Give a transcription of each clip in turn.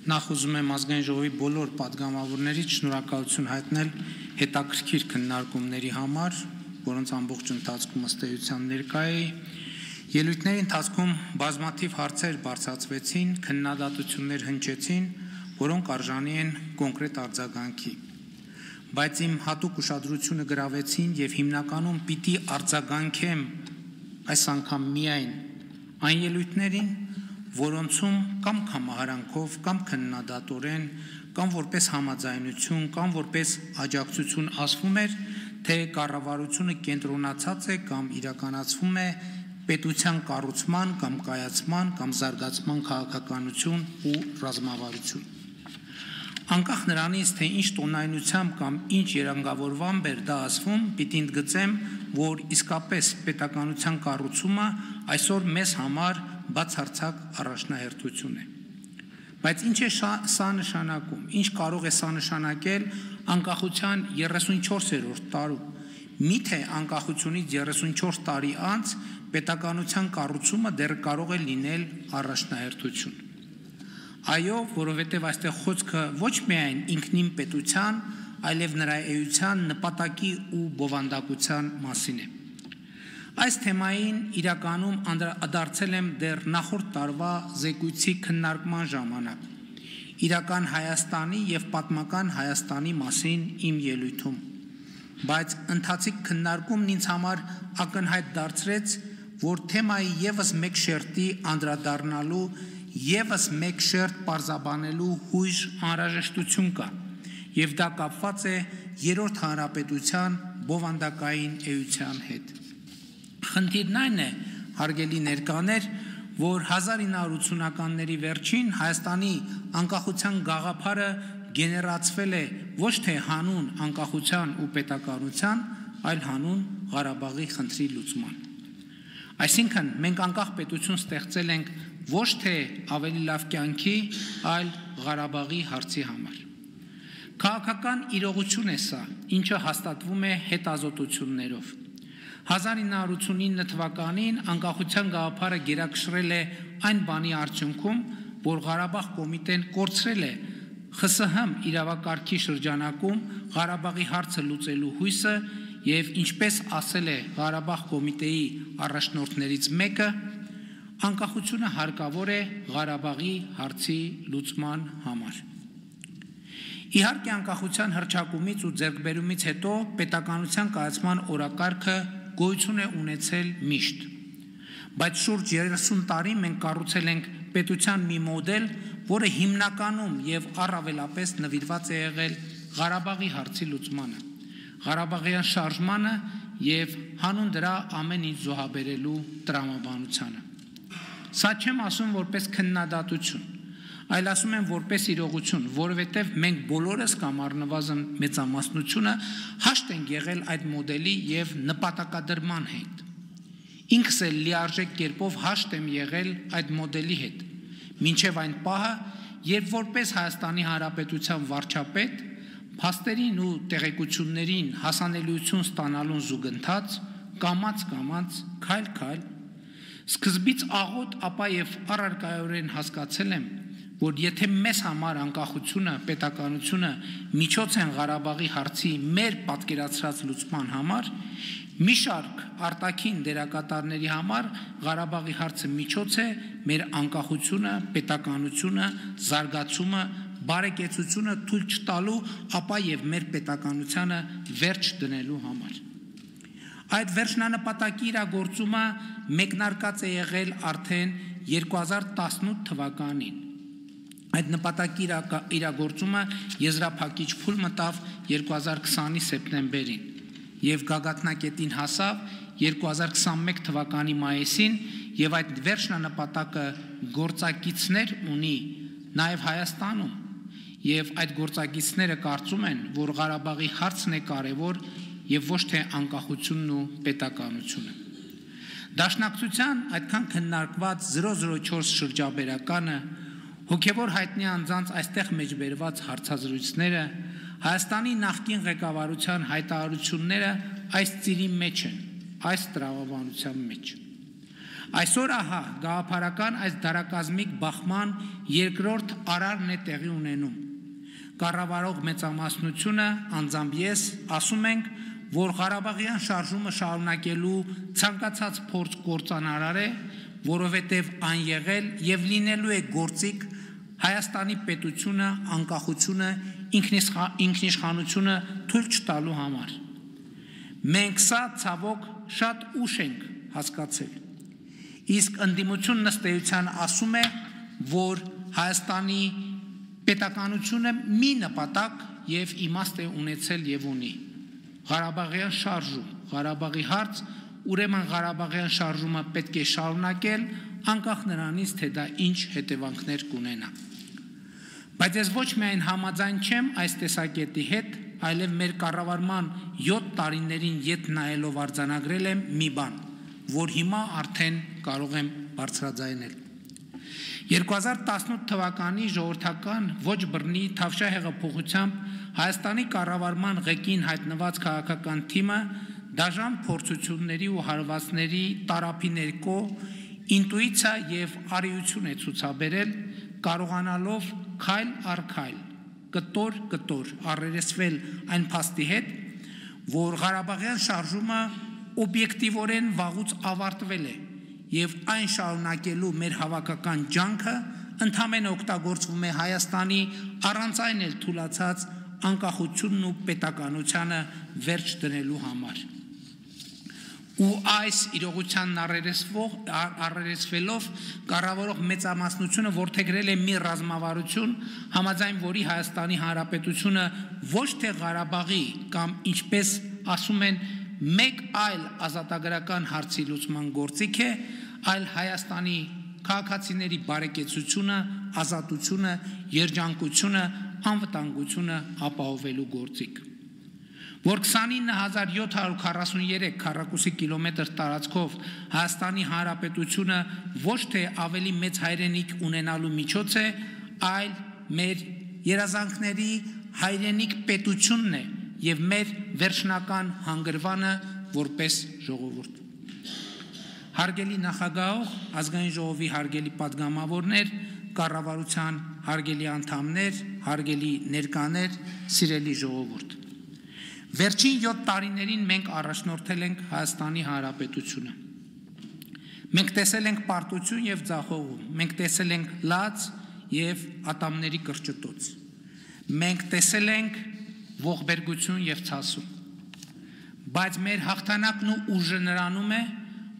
Նախ ուզում եմ ազգային ժողովի բոլոր պատգամավորներից շնորհակալություն հայտնել հետաքրքիր քննարկումների համար, որոնց ամբողջ ընթացքում ըստ էության ներկա էի։ Ելույթների ընթացքում բազմաթիվ հարցեր բարձրացվեցին, քննադատություններ հնչեցին, որոնք արժանի են կոնկրետ արձագանքի։ Բայց իմ հատուկ ուշադրությունը գրավեցին եւ հիմնականում պիտի արձագանքեմ այս անգամ միայն այն ելույթներին, որոնցում կամ կամահարանքով, կամ քննադատորեն, կամ որպես համաձայնություն, կամ որպես աջակցություն ասվում էր, թե կառավարությունը կենտրոնացած է կամ իրականացվում է պետության կառուցման կամ կայացման կամ զարգացման քաղաքականություն ու ռազմավարություն։ Անկախ նրանից, թե ինչ տոնայնությամբ կամ ինչ երանգավորվամբ էր դա ասվում, պիտի ընդգծեմ, որ իսկապես պետականության կառուցումը այսօր մեզ համար բացարձակ առաջնահերթություն է։ Բայց ինչ է սա նշանակում, ինչ կարող է սա նշանակել անկախության 34-րդ տարում։ Միթե անկախությունից 34 տարի անց պետականության կառուցումը դեռ կարող է լինել առաջնահերթություն։ Այո, որովհետև այստեղ խոսքը ոչ միայն ինքնին պետության, այլև նրա էության, նպատակի ու բովանդակության մասին է։ Այս թեմային իրականում անդրադարձել եմ դեռ նախորդ տարվա զեկույցի քննարկման ժամանակ, իրական Հայաստանի և պատմական Հայաստանի մասին իմ ելույթում, բայց ընթացիկ քննարկումն ինձ համար ակնհայտ դարձրեց, որ թեմայի ևս մեկ շերտի անդրադառնալու, ևս մեկ շերտ պարզաբանելու հույժ անհրաժեշտություն կա, և դա կապված է Երրորդ հանրապետության բովանդակային էության հետ։ Խնդիրն այն է, հարգելի ներկաներ, որ 1980-ականների վերջին Հայաստանի անկախության գաղափարը գեներացվել է ոչ թե հանուն անկախության ու պետականության, այլ հանուն Ղարաբաղի խնդրի լուծման։ Այսինքն, մենք անկախ պետություն ստեղծել ենք ոչ թե ավելի լավ կյանքի, այլ Ղարաբաղի հարցի համար։ Քաղաքական իրողություն է սա, ինչը հաստատվում է հետազոտություններով։ 1989 թվականին անկախության գաղափարը գերակշռել է այն բանի արդյունքում, որ Ղարաբաղ կոմիտեն կորցրել է ԽՍՀՄ իրավակարգի շրջանակում Ղարաբաղի հարցը լուծելու հույսը և ինչպես ասել է Ղարաբաղ կոմիտեի առաջնորդներից մեկը, անկախությունը հարկավոր է Ղարաբաղի հարցի լուծման համար։ Իհարկե անկախության հռչակումից ու ձեռքբերումից հետո պետականության կայացման օրակարգը գոյություն է ունեցել միշտ, բայց շուրջ 30 տարի մենք կառուցել ենք պետության մի մոդել, որը հիմնականում և առավելապես նվիրված է եղել Ղարաբաղի հարցի լուծմանը, Ղարաբաղյան շարժմանը և հանուն դրա ամեն ինչ զոհաբերելու տրամաբանությանը։ Սա չեմ ասում որպես քննադատություն, այլ ասում եմ որպես իրողություն, որովհետև մենք բոլորս կամ առնվազն մեծամասնությունը հաշտ ենք եղել այդ մոդելի և նպատակադրման հետ։ Ինքս էլ լիարժեք կերպով հաշտ եմ եղել այդ մոդելի հետ, մինչև այն պահը, երբ որպես Հայաստանի Հանրապետության վարչապետ, փաստերին ու տեղեկություններին հասանելիություն ստանալուն զուգընթաց, կամաց, քայլ-քայլ, սկզբից աղոտ, ապա և առարկայորեն հասկացել եմ, որ եթե մեզ համար անկախությունը, պետականությունը միջոց են Ղարաբաղի հարցի մեր պատկերացրած լուծման համար, մի շարք արտաքին դերակատարների համար Ղարաբաղի հարցը միջոց է մեր անկախությունը, պետականությունը, զարգացումը, բարեկեցությունը թույլ չտալու, ապա և մեր պետականությանը վերջ դնելու համար։ Այդ վերջնանպատակի իրագործումը մեկնարկած է եղել արդեն 2018 թվականին։ Այդ նպատակի իրագործումը եզրափակիչ փուլ մտավ 2020-ի սեպտեմբերին և գագաթնակետին հասավ 2021 թվականի մայիսին և այդ վերջնանպատակը գործակիցներ ունի նաև Հայաստանում և այդ գործակիցները կարծում են, որ Ղարաբաղի հարցն է կարևոր և ոչ թե անկախությունն ու պետականությունը։ Դաշնակցության այդքան քննարկված 004 շրջաբերականը, հոգևոր հայտնի անձանց այստեղ մեջբերված հարցազրույցները, Հայաստանի նախկին ղեկավարության հայտարարությունները այս ծիրի մեջ են, այս տրամաբանության մեջ։ Այսօր ահա գաղափարական այս դարակազմիկ բախման երկրորդ արարն է տեղի ունենում։ Կառավարող մեծամասնությունը, անձամբ ես, ասում ենք, որ Ղարաբաղյան շարժումը շարունակելու ցանկացած փորձ կործանարար է, որովհետև այն եղել եւ լինելու է գործիք Հայաստանի պետությունը, անկախությունը, ինքնիշխանությունը թույլ չտալու համար։ Մենք սա ցավոք շատ ուշ ենք հասկացել։ Իսկ ընդդիմությունն ըստ էության ասում է, որ Հայաստանի պետականությունը մի նպատակ եւ իմաստ է ունեցել եւ ունի։ Ղարաբաղյան շարժում, Ղարաբաղի հարց, ուրեմն Ղարաբաղյան շարժումը պետք է շարունակել, անկախ նրանից, թե դա ինչ հետևանքներ կունենա։ Բայց ես ոչ միայն համաձայն չեմ այս տեսակետի հետ, այլև մեր կառավարման 7 տարիներին ետ նայելով արձանագրել եմ մի բան, որ հիմա արդեն կարող եմ բարձրաձայնել։ 2018 թվականի ժողովրդական ոչ բռնի Թավշյա հեղափոխությամբ Հայաստանի կառավարման ղեկին հայտնված քաղաքական թիմը դաժան փորձությունների ու հարվածների տարափի ներքո ինտուիցիա եւ արիություն է ցուցաբերել, կարողանալով քայլ առ քայլ, կտոր առերեսվել այն փաստի հետ, որ Ղարաբաղյան շարժումը օբյեկտիվորեն վաղուց ավարտվել է եւ այն շարունակելու մեր հավաքական ջանքը ընդհանրապես օգտագործվում է Հայաստանի առանց այն էլ թուլացած անկախությունն ու պետականությանը վերջ դնելու համար։ Ու այս իրողությանն առերեսվելով կառավարող մեծամասնությունը որդեգրել է մի ռազմավարություն, համաձայն որի Հայաստանի Հանրապետությունը ոչ թե Ղարաբաղի կամ ինչպես ասում են մեկ այլ ազատագրական հարցի լուծման գործիք է, այլ Հայաստանի քաղաքացիների բարեկեցությունը, ազատությունը, երջանկությունը, անվտանգությունը ապահովելու գործիք։ Որ 29743 քառակուսի կիլոմետր տարածքով Հայաստանի Հանրապետությունը ոչ թե ավելի մեծ հայրենիք ունենալու միջոց է, այլ մեր երազանքների հայրենիք պետությունն է եւ մեր վերջնական հանգրվանը որպես ժողովուրդ։ Հարգելի նախագահող, ազգային ժողովի հարգելի պատգամավորներ, կառավարության հարգելի անդամներ, հարգելի ներկաներ, սիրելի ժողովուրդ։ Վերջին 7 տարիներին մենք առաջնորդել ենք Հայաստանի Հանրապետությունը։ Մենք տեսել ենք պարտություն եւ ձախողում, մենք տեսել ենք լաց եւ ատամների կրճտոց։ Մենք տեսել ենք ողբերգություն եւ ցասում։ Բայց մեր հաղթանակն ու ուժը նրանում է,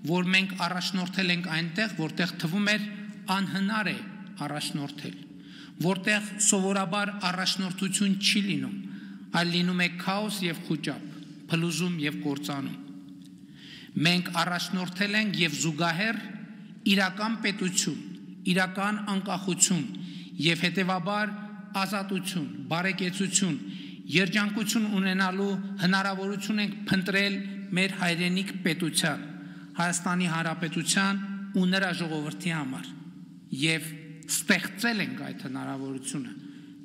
որ մենք առաջնորդել ենք այնտեղ, որտեղ թվում էր անհնար է առաջնորդել, որտեղ սովորաբար առաջնորդություն չի լինում, այլ լինում է քաոս եւ խուճապ, փլուզում եւ կործանում։ Մենք առաջնորդել ենք եւ զուգահեռ իրական պետություն, իրական անկախություն եւ հետեւաբար ազատություն, բարեկեցություն, երջանկություն ունենալու հնարավորություն ենք փնտրել մեր հայրենիք պետության, Հայաստանի Հանրապետության ու նրա ժողովրդի համար եւ ստեղծել ենք այդ հնարավորությունը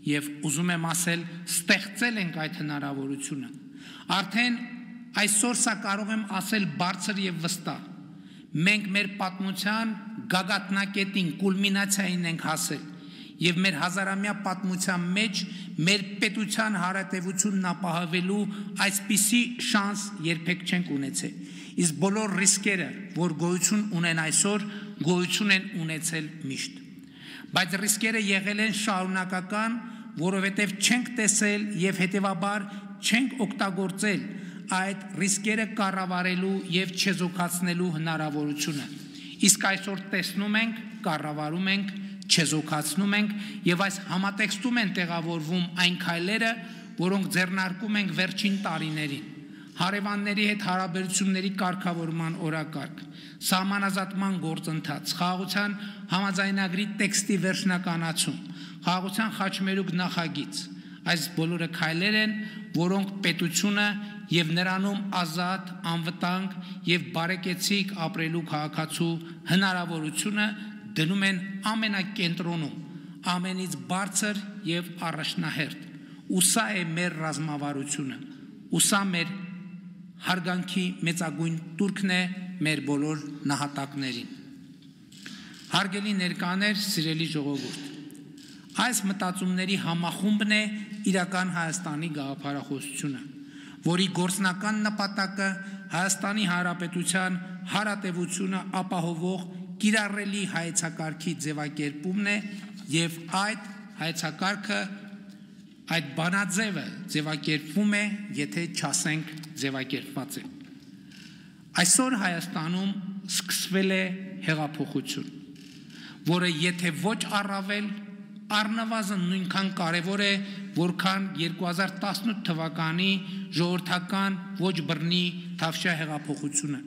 եւ ուզում եմ ասել ստեղծել ենք այդ հնարավորությունը արդեն այսօր սա կարող եմ ասել բարձր եւ վստահ մենք մեր պատմության գագաթնակետին կուլմինացիային ենք հասել եւ մեր հազարամյա պատմության մեջ մեր պետության հարատեվությունն ապահովելու այսպիսի շանս երբեք չենք ունեցել իսկ բոլոր ռիսկերը որ գոյություն ունեն այսօր գոյություն են ունեցել միշտ բայց ռիսկերը եղել են շարունակական որովհետև չենք տեսել եւ հետեւաբար չենք օգտագործել այդ ռիսկերը կառավարելու եւ չեզոքացնելու հնարավորությունը իսկ այսօր տեսնում ենք կառավարում ենք չեզոքացնում ենք եւ այս համատեքստում են տեղավորվում այն քայլերը որոնք ձեռնարկում ենք վերջին տարիներին հարևանների հետ հարաբերությունների կարգավորման օրակարգ, սահմանազատման գործընթաց, խաղաղության համաձայնագրի տեքստի վերջնականացում, խաղաղության խաչմերուկ նախագիծ, այս բոլորը քայլեր են, որոնք պետությունը եւ նրանում ազատ, անվտանգ եւ բարեկեցիկ ապրելու քաղաքացու հնարավորությունը դնում են ամենակենտրոնում, ամենից բարձր եւ առաջնահերթ, ու սա է մեր ռազմավարությունը, ու սա մեր հարգանքի մեծագույն տուրքն է մեր բոլոր նահատակներին Հարգելի ներկաներ, սիրելի ժողովուրդ, այս մտածումների համախումբն է իրական Հայաստանի գաղափարախոսությունը, որի գործնական նպատակը Հայաստանի Հանրապետության հարատևությունը ապահովող կիրառելի հայեցակարգի ձևակերպումն է եւ այդ հայեցակարգը այդ բանաձևը ձևակերպվում է, եթե չասենք ձևակերպված է։ Այսօր Հայաստանում սկսվել է հեղափոխություն, որը եթե ոչ առավել, առնվազն նույնքան կարևոր է, որքան 2018 թվականի ժողովրդական ոչ բռնի Թավշյա հեղափոխությունը,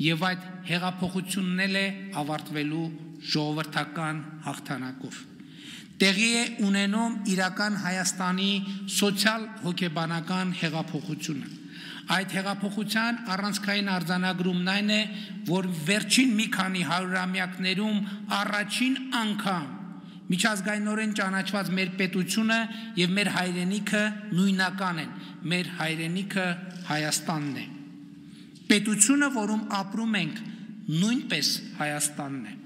եւ այդ հեղափոխությունն էլ է ավարտվելու ժողովրդական հաղթանակով։ Տեղի է ունենում իրական Հայաստանի սոցիալ-հոգեբանական հեղափոխությունը։ Այդ հեղափոխության առանցքային արձանագրումն այն է, որ վերջին մի քանի հարյուրամյակներում առաջին անգամ միջազգայինորեն ճանաչված մեր պետությունը եւ մեր հայրենիքը նույնական են, մեր հայրենիքը Հայաստանն է։ Պետությունը, որում ապրում ենք, նույնպես Հայաստանն է։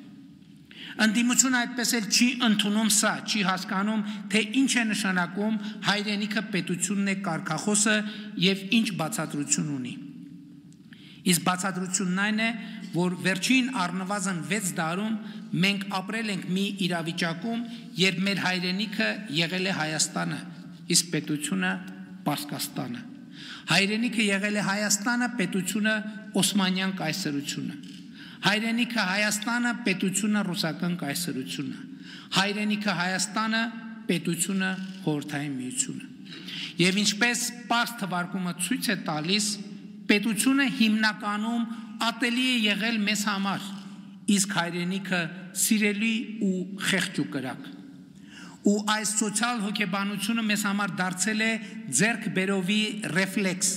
Ընդդիմությունը այդպես էլ չի ընդունում սա, չի հասկանում, թե ինչ է նշանակում հայրենիքը պետությունն է կարգախոսը եւ ինչ բացատրություն ունի։ Իսկ բացատրությունն այն է, որ վերջին առնվազն 6 դարում մենք ապրել ենք մի իրավիճակում, երբ մեր հայրենիքը եղել է Հայաստանը, իսկ պետությունը Պարսկաստանը։ Հայրենիքը եղել է Հայաստանը, պետությունը Օսմանյան կայսրությունը։ Հայրենիքը Հայաստանը, պետությունը ռուսական կայսրությունը։ Հայրենիքը Հայաստանը, պետությունը Խորհրդային Միությունը։ Եվ ինչպես պարզ թվարկումը ցույց է տալիս, պետությունը հիմնականում ատելի է եղել մեզ համար, իսկ հայրենիքը սիրելի ու խեղճ ու կրակ։ Ու այս սոցիալ հոգեբանությունը մեզ համար դարձել է ձեռքբերովի ռեֆլեքս,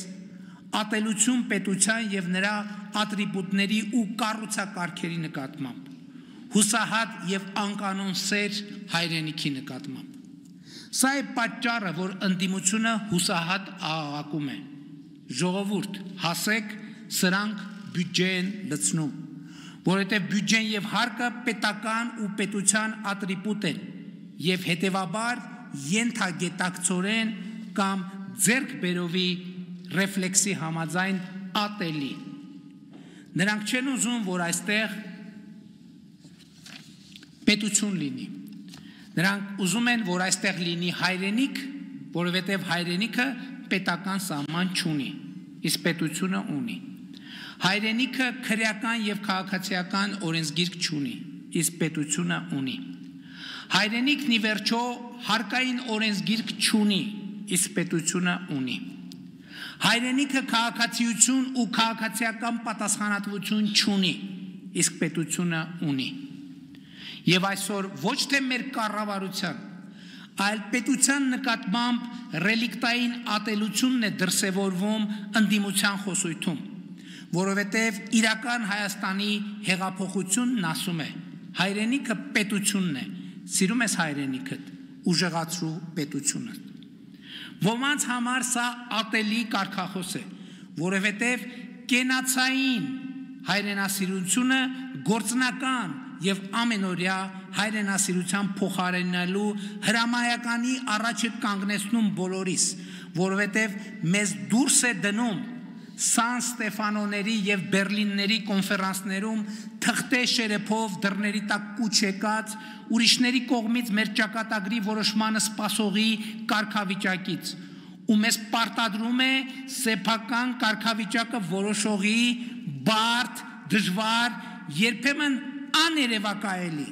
ատելություն պետության եւ նրա ատրիբուտների ու կառուցակարգերի նկատմամբ, հուսահատ եւ անկանոն սեր հայրենիքի նկատմամբ։ Սա է պատճառը, որ ընդդիմությունը հուսահատ աղաղակում է. ժողովուրդ, հասեք, սրանք բյուջե են լցնում, որովհետեւ բյուջեն եւ հարկը պետական ու պետության ատրիբուտ են եւ հետեւաբար ենթագետակցորեն կամ ձեռքբերովի ռեֆլեքսի համաձայն ատելի։ Նրանք չեն ուզում, որ այստեղ պետություն լինի։ Նրանք ուզում են, որ այստեղ լինի հայրենիք, որովհետև հայրենիքը պետական սահման չունի, իսկ պետությունը ունի։ Հայրենիքը քրեական եւ քաղաքացիական օրենսգիրք չունի, իսկ պետությունը ունի։ Հայրենիքն ի վերջո հարկային օրենսգիրք չունի, իսկ պետությունը ունի։ Հայրենիքը քաղաքացիություն ու քաղաքացիական պատասխանատվություն չունի, իսկ պետությունը ունի։ Եվ այսօր ոչ թե մեր կառավարության, այլ պետության նկատմամբ ռելիկտային ատելությունն է դրսևորվում ընդդիմության խոսույթում, որովհետև իրական Հայաստանի հեղափոխությունն ասում է. հայրենիքը պետությունն է, սիրում ես հայրենիքդ, ուժեղացրու պետությունը։ Ոմանց համար սա ատելի կարգախոս է, որովհետև կենացային հայրենասիրությունը գործնական եւ ամենօրյա հայրենասիրության փոխարինելու հրամայականի առաջ է կանգնեցնում բոլորիս, որովհետև մեզ դուրս է դնում Սան Ստեֆանոների եւ Բերլինների կոնֆերանսներում թղթե շերեփով դռների տակ կուչ եկած ուրիշների կողմից մեր ճակատագրի որոշմանը սպասողի կարգավիճակից ու մեզ պարտադրում է սեփական կարգավիճակը որոշողի բարդ, դժվար, երբեմն աներևակայելի,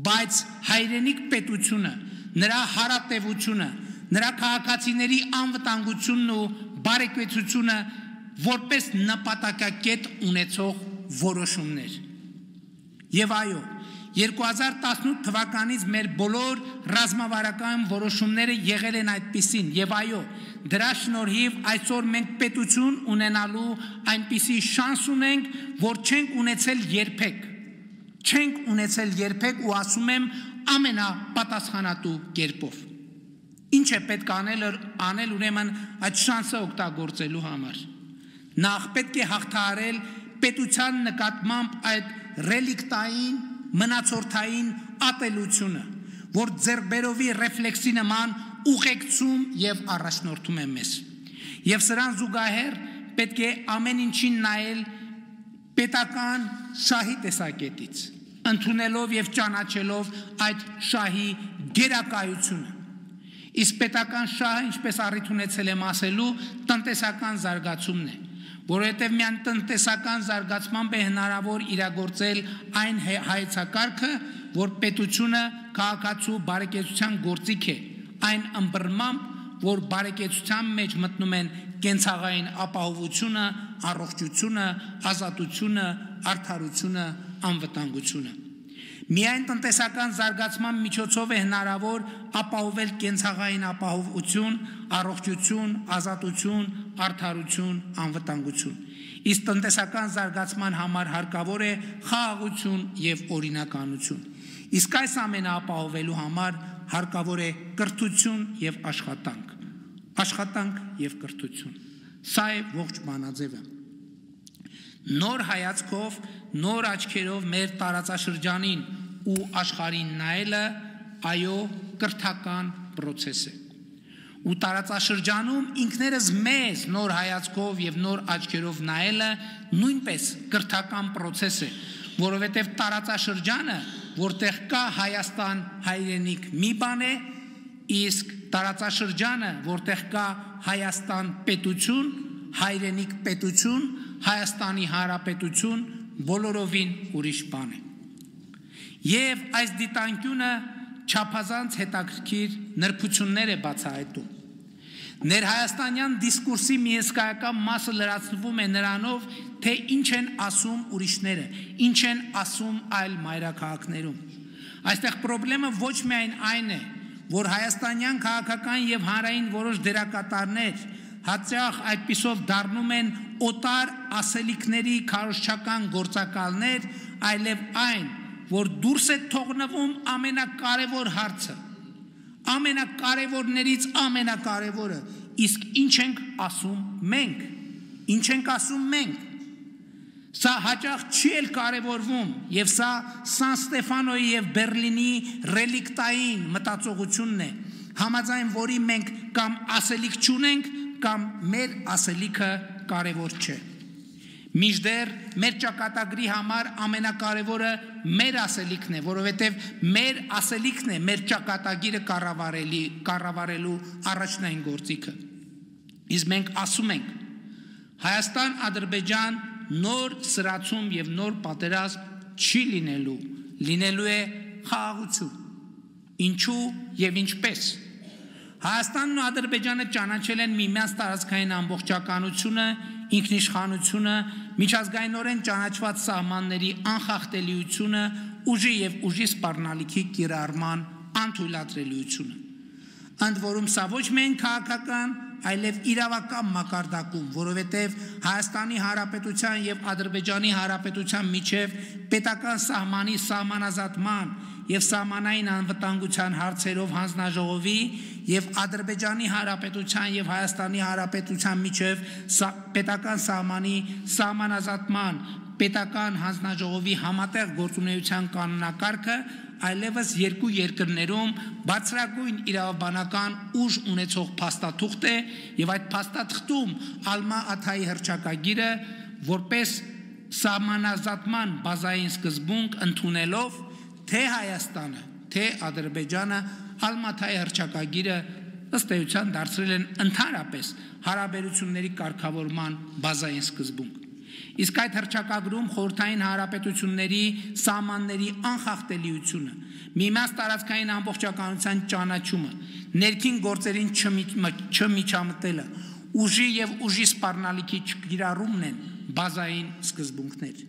բայց հայրենիք պետությունը, նրա հարատևությունը, նրա քաղաքացիների անվտանգությունն ու բարեկեցությունը որպես նպատակակետ ունեցող որոշումներ։ Եվ այո, 2018 թվականից մեր բոլոր ռազմավարական որոշումները եղել են այդպիսին, եւ այո, դրա շնորհիվ այսօր մենք պետություն ունենալու այնպիսի շանս ունենք, որ չենք ունեցել երբեք ու ասում եմ ամենապատասխանատու կերպով։ Ինչ է պետք անել ուրեմն այդ շանսը օգտագործելու համար։ Նախ պետք է հաղթահարել պետության նկատմամբ այդ ռելիկտային մնացորդային ատելությունը, որ ձեռբերովի ռեֆլեքսի նման ուղեկցում եւ առաջնորդում է մեզ։ Եվ սրան զուգահեռ պետք է ամեն ինչին նայել պետական շահի տեսակետից, ընդունելով եւ ճանաչելով այդ շահի գերակայությունը։ Իսկ պետական շահը, ինչպես առիթ ունեցել եմ ասելու, տնտեսական զարգացումն է, որովհետև միայն տնտեսական զարգացմամբ է հնարավոր իրագործել այն հայեցակարգը, որ պետությունը քաղաքացու բարեկեցության գործիք է, այն ըմբռնմամբ, որ բարեկեցության մեջ մտնում են կենցաղային ապահովությունը, առողջությունը, ազատությունը, արդարությունը, անվտանգությունը։ Միայն տնտեսական զարգացման միջոցով է հնարավոր ապահովել կենցաղային ապահովություն, առողջություն, ազատություն, արդարություն, անվտանգություն։ Իսկ տնտեսական զարգացման համար հարկավոր է խաղաղություն եւ օրինականություն։ Իսկ այս ամենը ապահովելու համար հարկավոր է կրթություն եւ աշխատանք։ Աշխատանք եւ կրթություն։ Սա է ողջ բանաձևը։ Նոր հայացքով, նոր աչքերով մեր տարածաշրջանին ու աշխարհին նայելը, այո, կրթական process է։ Ու տարածաշրջանում ինքներս մեզ նոր հայացքով եւ նոր աչքերով նայելը նույնպես կրթական process է, որովհետեւ տարածաշրջանը, որտեղ կա Հայաստան հայրենիք մի բան է, իսկ տարածաշրջանը, որտեղ կա Հայաստան պետություն, հայրենիք պետություն, Հայաստանի Հանրապետություն բոլորովին ուրիշ բան է։ Եվ այս դիտանկյունը չափազանց հետաքրքիր նրբություններ է բացահայտում։ Ներհայաստանյան դիսկուրսի մի հսկայական մասը լրացվում է նրանով, թե ինչ են ասում ուրիշները, ինչ են ասում այլ մայրաքաղաքներում։ Այստեղ խնդրեմը ոչ միայն այն է, որ հայաստանյան քաղաքական եւ հանրային որոշ դերակատարներ հաճախ այդպիսով դառնում են օտար ասելիքների քարոզչական գործակալներ, այլև այն, որ դուրս է թողնվում ամենակարևոր հարցը, ամենակարևորներից ամենակարևորը, իսկ ինչ ենք ասում մենք, ինչ ենք ասում մենք, սա հաճախ չի էլ կարևորվում, եւ սա Սան Ստեֆանոյի եւ Բերլինի ռելիկտային մտածողությունն է, համաձայն որի մենք կամ ասելիք չունենք, կամ մեր ասելիքը կարևոր չէ։ Մինչդեռ մեր ճակատագրի համար ամենակարևորը մեր ասելիքն է, որովհետև մեր ասելիքն է մեր ճակատագիրը կառավարելու առաջնային գործիքը։ Իսկ մենք ասում ենք Հայաստան-Ադրբեջան նոր սրացում եւ նոր պատերազմ չի լինելու է խաղաղություն։ Ինչու եւ ինչպես։ Հայաստանն ու Ադրբեջանը ճանաչել են միմյանց տարածքային ամբողջականությունը, ինքնիշխանությունը, միջազգայինորեն ճանաչված սահմանների անխախտելիությունը, ուժի եւ ուժի սպառնալիքի կիրառման անթույլատրելիությունը։ Ընդ որում սա ոչ միայն քաղաքական, այլև իրավական մակարդակում, որովհետև Հայաստանի Հանրապետության եւ Ադրբեջանի Հանրապետության միջև պետական սահմանի սահմանազատման եւ սահմանային անվտանգության հարցերով հանձնաժողովի եւ Ադրբեջանի Հանրապետության եւ Հայաստանի Հանրապետության միջև պետական սահմանի սահմանազատման պետական հանձնաժողովի համատեղ գործունեության կանոնակարգը այլևս երկու երկրներում բարձրագույն իրավաբանական ուժ ունեցող փաստաթուղթ է եւ այդ փաստաթղթում Ալմա Աթայի հռչակագիրը որպես սահմանազատման բազային սկզբունք ընդունելով թե Հայաստանը, թե Ադրբեջանը Ալմա Աթայի հռչակագիրը ըստ էության դարձրել են ընդհանրապես հարաբերությունների կարգավորման բազային սկզբունք։ Իսկ այդ հռչակագրում խորհրդային հանրապետությունների սահմանների անխախտելիությունը, միմյանց տարածքային ամբողջականության ճանաչումը, ներքին գործերին չմիջամտելը, ուժի եւ ուժի սպառնալիքի չկիրառումն են բազային սկզբունքներ։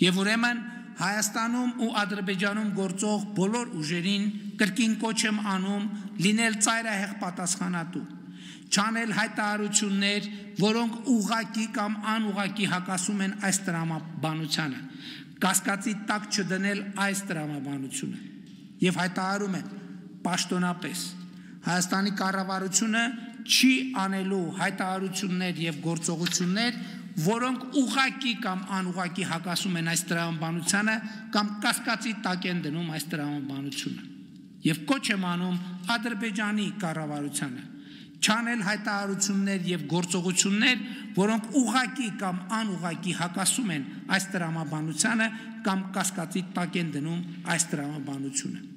Եվ ուրեմն Հայաստանում ու Ադրբեջանում գործող բոլոր ուժերին կրկին կոչ եմ անում լինել ծայրահեղ պատասխանատու, չանել հայտարարություններ, որոնք ուղղակի կամ անուղղակի հակասում են այս տրամաբանությանը, կասկածի տակ չդնել այս տրամաբանությունը եւ հայտարարում եմ պաշտոնապես Հայաստանի կառավարությունը չի անելու հայտարարություններ եւ գործողություններ, որոնք ուղղակի կամ անուղղակի հակասում են այս տրամաբանությանը կամ կասկածի տակ են դնում այս տրամաբանությունը։ Եվ կոչ եմ անում Ադրբեջանի կառավարությանը չանել հայտարարություններ եւ գործողություններ, որոնք ուղղակի կամ անուղղակի հակասում են այս տրամաբանությանը կամ կասկածի տակ են դնում այս տրամաբանությունը։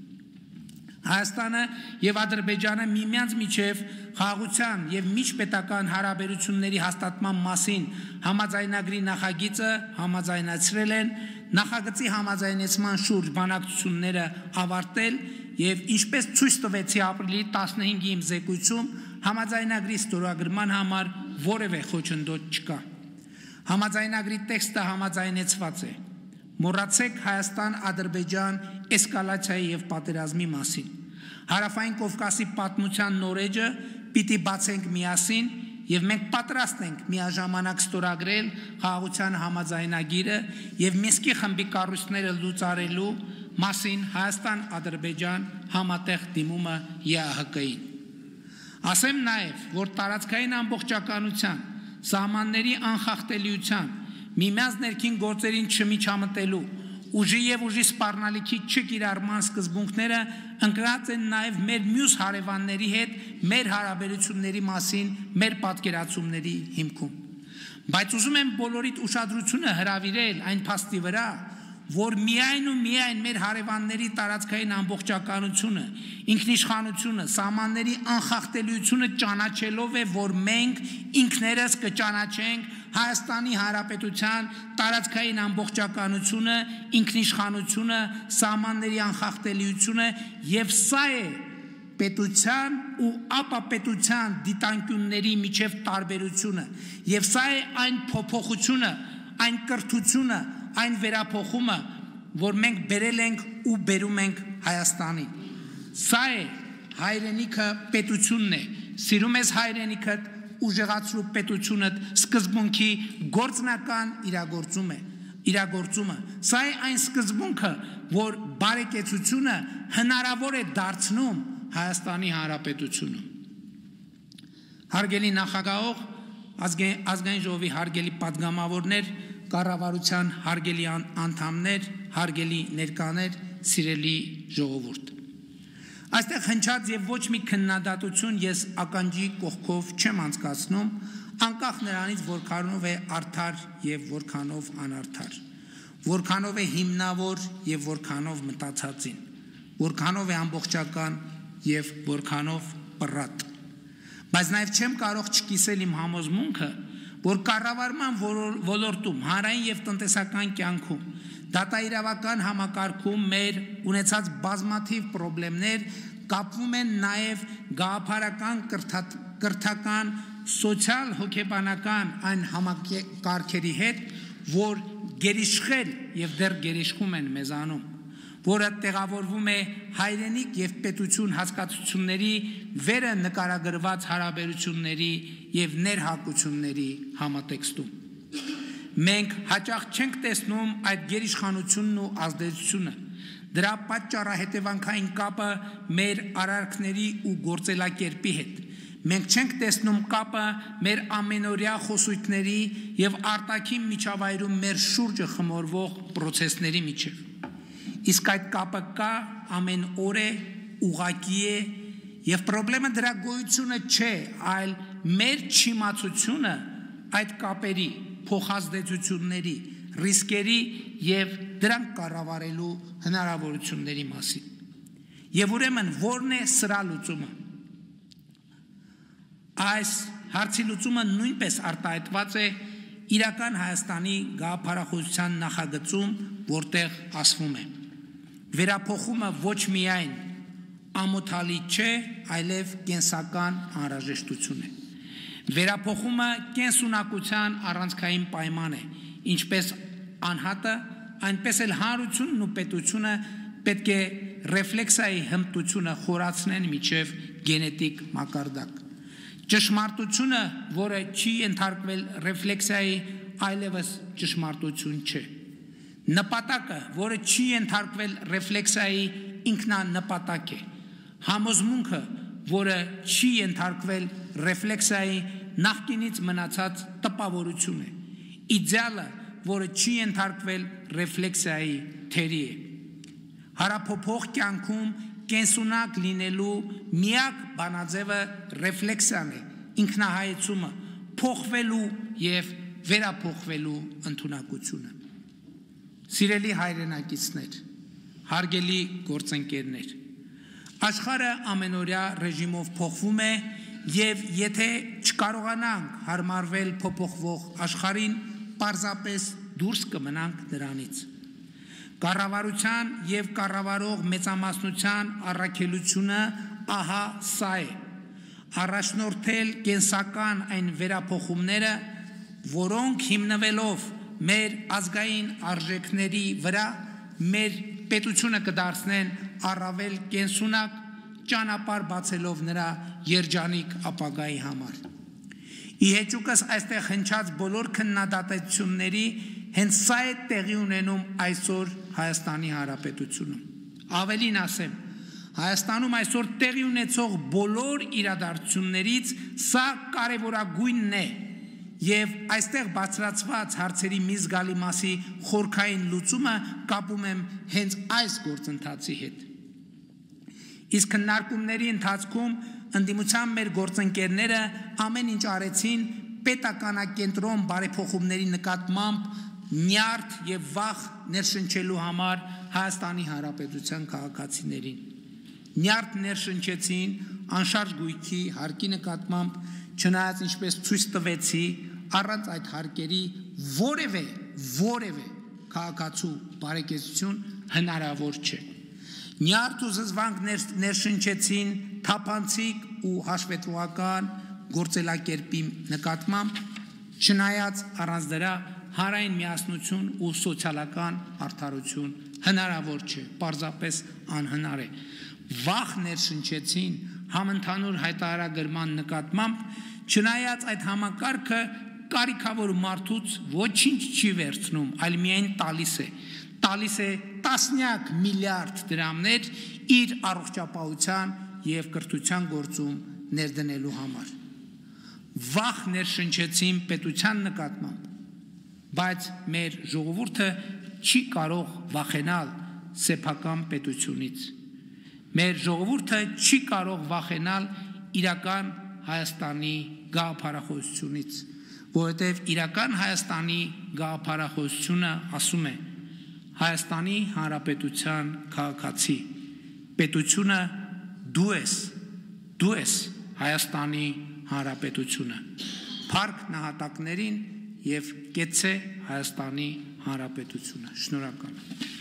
Հայաստանը եւ Ադրբեջանը միմյանց միջև խաղաղության եւ միջպետական հարաբերությունների հաստատման մասին համաձայնագրի նախագիծը համաձայնացրել են, նախագծի համաձայնեցման շուրջ բանակցությունները ավարտել եւ ինչպես ցույց տվեցի ապրիլի 15-ի իմ զեկույցում, համաձայնագրի ստորագրման համար որևէ խոչընդոտ չկա։ Համաձայնագրի տեքստը համաձայնեցված է։ Մոռացեք Հայաստան-Ադրբեջան էսկալացիայի եւ պատերազմի մասին։ Հարավային Կովկասի պատմության նորեջը պիտի բացենք միասին եւ մենք պատրաստ ենք միաժամանակ ստորագրել խաղաղության համաձայնագիրը եւ Մինսկի խմբի կառույցները լուծարելու մասին Հայաստան-Ադրբեջան համատեղ դիմումը ԵԱՀԿ-ին։ Ասեմ նաեւ, որ տարածքային ամբողջականության, սահմանների անխախտելիության, միմյանց ներքին գործերին չմիջամտելու, ուժի եւ ուժի սպառնալիքի չկիրառման սկզբունքները ընկած են նաեւ մեր մյուս հարևանների հետ մեր հարաբերությունների մասին մեր պատկերացումների հիմքում։ Բայց ուզում եմ բոլորիդ ուշադրությունը հրավիրել այն փաստի վրա, որ միայն ու միայն մեր հարևանների տարածքային ամբողջականությունը, ինքնիշխանությունը, սահմանների անխախտելիությունը ճանաչելով է, որ մենք ինքներս կճանաչենք Հայաստանի Հանրապետության տարածքային ամբողջականությունը, ինքնիշխանությունը, սահմանների անխախտելիությունը եւ սա է պետության ու ապապետության դիտանկյունների միջև տարբերությունը եւ սա է այն փոփոխությունը, այն կրթությունը, այն վերափոխումը, որ մենք բերել ենք ու բերում ենք Հայաստանին։ Սա է հայրենիքը պետությունն է, սիրում ես հայրենիքդ, ուժեղացրու պետությունդ սկզբունքի գործնական իրագործումը։ Սա է այն սկզբունքը, որ բարեկեցությունը հնարավոր է դարձնում Հայաստանի Հանրապետությունում։ Հարգելի նախագահող, ազգային ժողովի հարգելի պատգամավորներ, կառավարության հարգելի անդամներ, հարգելի ներկաներ, սիրելի ժողովուրդ։ Այստեղ հնչած եւ ոչ մի քննադատություն ես ականջի կողքով չեմ անցկացնում, անկախ նրանից որքանով է արդար եւ որքանով անարդար, որքանով է հիմնավոր եւ որքանով մտածածին, որքանով է ամբողջական եւ որքանով պռատ։ Բայց նաեւ չեմ կարող չկիսել իմ համոզմունքը, որ կառավարման ոլորտում, հանրային եւ տնտեսական կյանքում, դատաիրավական համակարգում մեր ունեցած բազմաթիվ խնդիրներ կապվում են նաեւ գաղափարական, կրթական, սոցիալ հոգեբանական այն համակարգերի հետ, որ գերիշխել եւ դեռ գերիշխում են մեզանում, որը տեղավորվում է հայրենիք եւ պետություն հասկացությունների վերը նկարագրված հարաբերությունների եւ ներհակությունների համատեքստում։ Մենք հաճախ չենք տեսնում այդ գերիշխանությունն ու ազդեցությունը, դրա պատճառահետևանքային կապը մեր արարքների ու գործելակերպի հետ։ Մենք չենք տեսնում կապը մեր ամենօրյա խոսույթների եւ արտաքին միջավայրում մեր շուրջը խմորվող process-ների միջև։ Իսկ այդ կապը կա, ամեն օր է, ուղղակի է, եւ խնդրեմը դրա գոյությունը չէ, այլ մեր չիմացությունը այդ կապերի, փոխազդեցությունների, ռիսկերի եւ դրանք կառավարելու հնարավորությունների մասին։ Եվ ուրեմն ո՞րն է սրա լուծումը։ Այս հարցի լուծումը նույնպես արտահայտված է իրական Հայաստանի գաղափարախոսության նախագծում, որտեղ ասվում է. վերափոխումը ոչ միայն ամոթալի չէ, այլև կենսական անհրաժեշտություն է։ Վերափոխումը կենսունակության առանցքային պայման է, ինչպես անհատը, այնպես էլ հանրությունն ու պետությունը պետք է ռեֆլեքսիայի հմտությունը խորացնեն միջև գենետիկ մակարդակ։ Ճշմարտությունը, որը չի ենթարկվել ռեֆլեքսիայի, այլևս ճշմարտություն չէ։ Նպատակը, որը չի ենթարկվել ռեֆլեքսիայի, ինքնանպատակ է։ Համոզմունքը, որը չի ենթարկվել ռեֆլեքսիայի, նախկինից մնացած տպավորություն է։ իդեալը, որը չի ենթարկվել ռեֆլեքսիայի թերի է։ Հարափոփող կյանքում կենսունակ լինելու միակ բանաձևը ռեֆլեքսիան է, ինքնահայեցումը, փոխվելու եւ վերափոխվելու ընդունակությունը։ Սիրելի հայրենակիցներ, հարգելի գործընկերներ, աշխարհը ամենօրյա ռեժիմով փոխվում է եւ եթե չկարողանանք հարմարվել փոփոխվող աշխարհին, պարզապես դուրս կմնանք նրանից։ Կառավարության եւ կառավարող մեծամասնության առաքելությունը ահա սա է. առաջնորդել կենսական այն վերափոխումները, որոնք հիմնվելով մեր ազգային արժեքների վրա մեր պետությունը կդարձնեն առավել կենսունակ, ճանապարհ բացելով նրա երջանիկ ապագայի համար։ Ի հեճուկս այստեղ հնչած բոլոր քննադատությունների հենց սա է տեղի ունենում այսօր Հայաստանի Հանրապետությունում։ Ավելին ասեմ, Հայաստանում այսօր տեղի ունեցող բոլոր իրադարձություններից սա կարևորագույնն է եւ այստեղ բացրացված հարցերի մի զգալի մասի խորքային լուծումը կապում եմ հենց այս գործընթացի հետ։ Իսկ քննարկումների ընթացքում ընդդիմության մեր գործընկերները ամեն ինչ արեցին պետականակենտրոն բարեփոխումների նկատմամբ նյարդ եւ վախ ներշնչելու համար Հայաստանի Հանրապետության քաղաքացիներին։ Նյարդ ներշնչեցին անշարժ գույքի հարկի նկատմամբ, չնայած ինչպես ցույց տվեցի, առանց այդ հարկերի որևէ քաղաքացու բարեկեցություն հնարավոր չէ։ Նյարդ ու զզվանք ներշնչեցին թափանցիկ ու հաշվետվական գործելակերպի նկատմամբ, չնայած առանց դրա հանրային միասնություն ու սոցիալական արդարություն հնարավոր չէ, պարզապես անհնար է։ Վախ ներշնչեցին համընդհանուր հայտարարագրման նկատմամբ, չնայած այդ համակարգը կարիքավոր մարդուց ոչինչ չի վերցնում, այլ միայն տալիս է տասնյակ միլիարդ դրամներ իր առողջապահության եւ կրթության գործում ներդնելու համար։ Վախ ներշնչեցին պետության նկատմամբ, բայց մեր ժողովուրդը չի կարող վախենալ սեփական պետությունից։ Մեր ժողովուրդը չի կարող վախենալ իրական Հայաստանի գաղափարախոսությունից, որովհետև իրական Հայաստանի գաղափարախոսությունը ասում է Հայաստանի Հանրապետության քաղաքացի, պետությունը դու ես Հայաստանի Հանրապետությունը, փառք նահատակներին եւ կեցցե Հայաստանի Հանրապետությունը։ Շնորհակալ եմ։